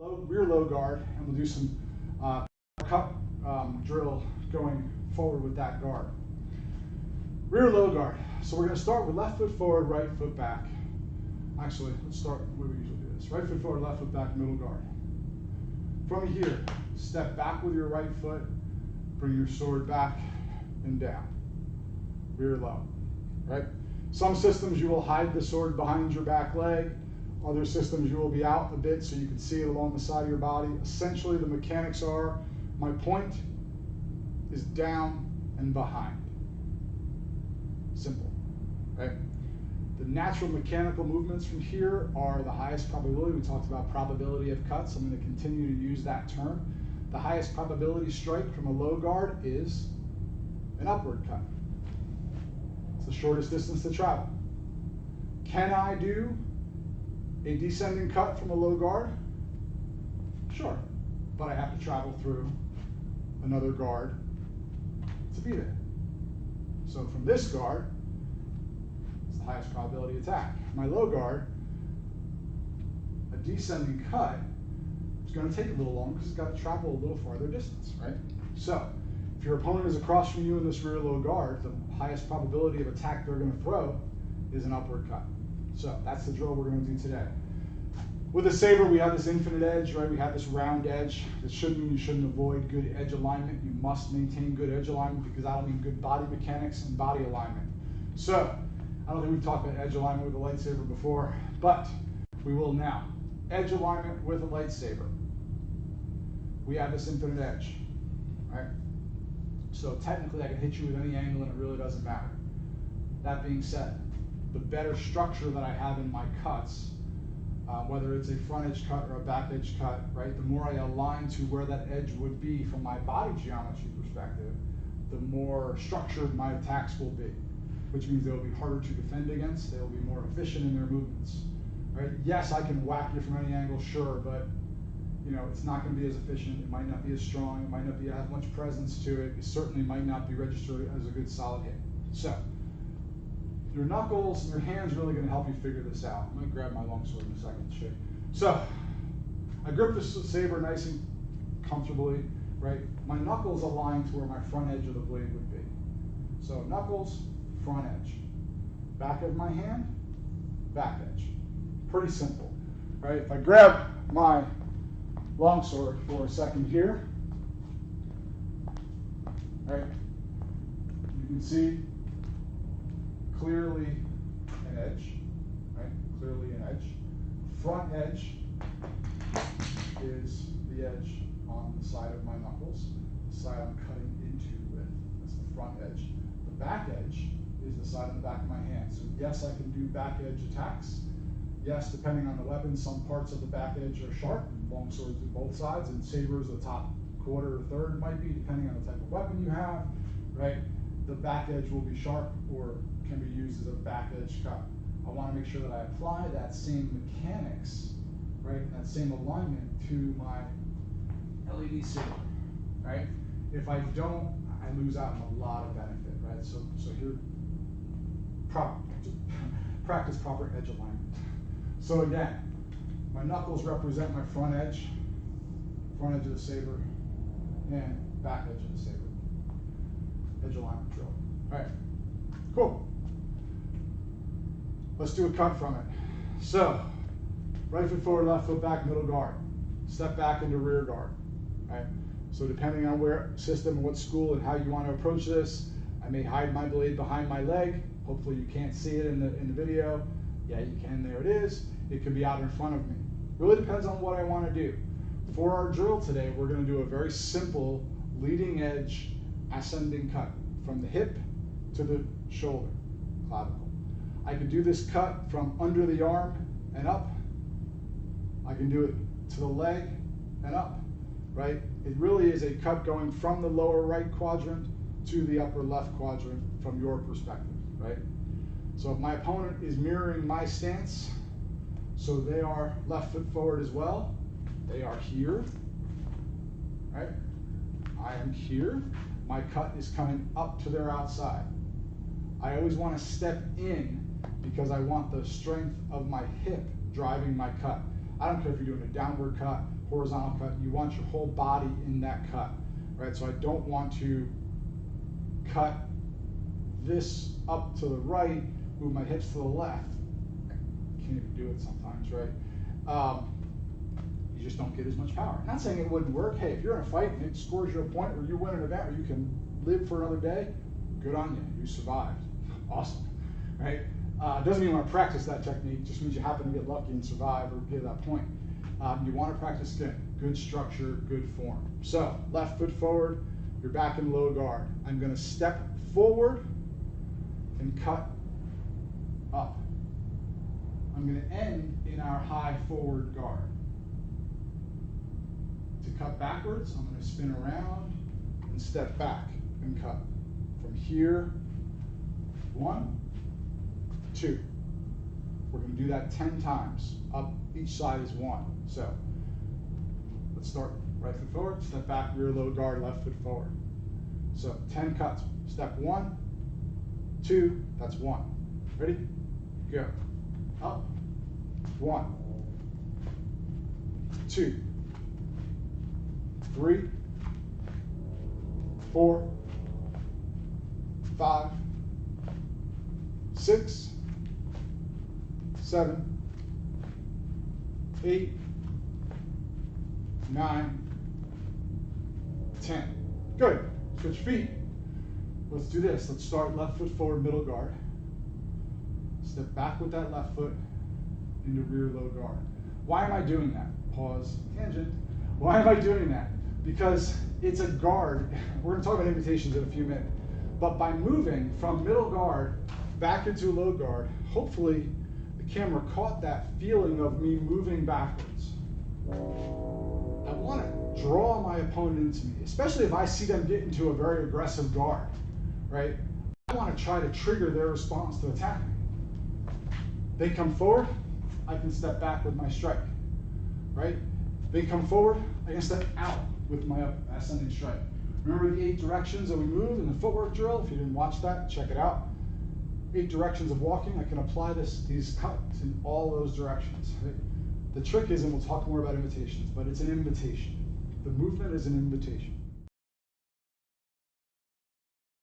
Rear low guard, and we'll do some cut drill going forward with that guard. Rear low guard. So we're going to start with left foot forward, right foot back. Actually, let's start where we usually do this. Right foot forward, left foot back, middle guard. From here, step back with your right foot, bring your sword back and down. Rear low, right? Some systems you will hide the sword behind your back leg. Other systems you will be out a bit so you can see it along the side of your body. Essentially the mechanics are, my point is down and behind. Simple, right? The natural mechanical movements from here are the highest probability. We talked about probability of cuts. I'm going to continue to use that term. The highest probability strike from a low guard is an upward cut. It's the shortest distance to travel. Can I do a descending cut from a low guard? Sure, but I have to travel through another guard to be there. So from this guard, it's the highest probability attack. My low guard, a descending cut, is going to take a little longer because it's got to travel a little farther distance, right? So if your opponent is across from you in this rear low guard, the highest probability of attack they're going to throw is an upward cut. So that's the drill we're going to do today. With a saber, we have this infinite edge, right? We have this round edge. This shouldn't mean you shouldn't avoid good edge alignment. You must maintain good edge alignment because that'll mean good body mechanics and body alignment. So, I don't think we've talked about edge alignment with a lightsaber before, but we will now. Edge alignment with a lightsaber. We have this infinite edge, right? So technically I can hit you with any angle and it really doesn't matter. That being said, the better structure that I have in my cuts, whether it's a front edge cut or a back edge cut, right? The more I align to where that edge would be from my body geometry perspective, the more structured my attacks will be, which means they'll be harder to defend against. They'll be more efficient in their movements, right? Yes, I can whack you from any angle, sure, but you know, it's not going to be as efficient. It might not be as strong. It might not be have much presence to it. It certainly might not be registered as a good solid hit. So, your knuckles and your hands are really going to help you figure this out. I'm going to grab my longsword in a second to show you. So, I grip this saber nice and comfortably, right? My knuckles align to where my front edge of the blade would be. So, knuckles, front edge. Back of my hand, back edge. Pretty simple, right? If I grab my longsword for a second here, right? You can see clearly an edge, right? Clearly an edge. Front edge is the edge on the side of my knuckles, the side I'm cutting into with. That's the front edge. The back edge is the side on the back of my hand. So yes, I can do back edge attacks. Yes, depending on the weapon, some parts of the back edge are sharp. Long swords do both sides, and sabers, the top quarter or third might be, depending on the type of weapon you have, right? The back edge will be sharp or can be used as a back edge cut. I want to make sure that I apply that same mechanics, right, that same alignment to my LED saber, right? If I don't, I lose out on a lot of benefit, right? So here, practice proper edge alignment. So again, my knuckles represent my front edge of the saber, and back edge of the saber. Edge alignment drill. All right, cool. Let's do a cut from it. So, right foot forward, left foot back, middle guard. Step back into rear guard. All right. So depending on where system and what school and how you want to approach this, I may hide my blade behind my leg. Hopefully you can't see it in the video. Yeah, you can. There it is. It could be out in front of me. Really depends on what I want to do. For our drill today, we're going to do a very simple leading edge ascending cut from the hip to the shoulder, clavicle. I can do this cut from under the arm and up. I can do it to the leg and up, right? It really is a cut going from the lower right quadrant to the upper left quadrant from your perspective, right? So if my opponent is mirroring my stance, so they are left foot forward as well, they are here, right? I am here. My cut is coming up to their outside. I always want to step in because I want the strength of my hip driving my cut. I don't care if you're doing a downward cut, horizontal cut, you want your whole body in that cut, right? So I don't want to cut this up to the right, move my hips to the left. I can't even do it sometimes, right? You just don't get as much power. I'm not saying it wouldn't work. Hey, if you're in a fight and it scores you a point where you win an event where you can live for another day, good on you. You survived. Awesome, right? Doesn't mean you want to practice that technique. Just means you happen to get lucky and survive or get to that point. You want to practice again. Good structure, good form. So left foot forward, you're back in low guard. I'm going to step forward and cut up. I'm going to end in our high forward guard. To cut backwards, I'm going to spin around and step back and cut. From here, 1, 2. We're going to do that 10 times. Up each side is 1. So let's start. Right foot forward, step back, rear low guard, left foot forward. So 10 cuts. Step 1, 2, that's 1. Ready? Go. Up. 1, 2, 3, 4, 5, 6, 7, 8, 9, 10. Good. Switch feet. Let's do this. Let's start left foot forward, middle guard. Step back with that left foot into rear low guard. Why am I doing that? Pause. Tangent. Why am I doing that? Because it's a guard. We're going to talk about invitations in a few minutes. But by moving from middle guard back into low guard, hopefully the camera caught that feeling of me moving backwards. I want to draw my opponent into me, especially if I see them get into a very aggressive guard, right? I want to try to trigger their response to attack me. They come forward, I can step back with my strike, right? They come forward, I can step out with my ascending strike. Remember the 8 directions that we move in the footwork drill? If you didn't watch that, check it out. 8 directions of walking. I can apply these cuts in all those directions. Right? The trick is, and we'll talk more about invitations, but it's an invitation. The movement is an invitation.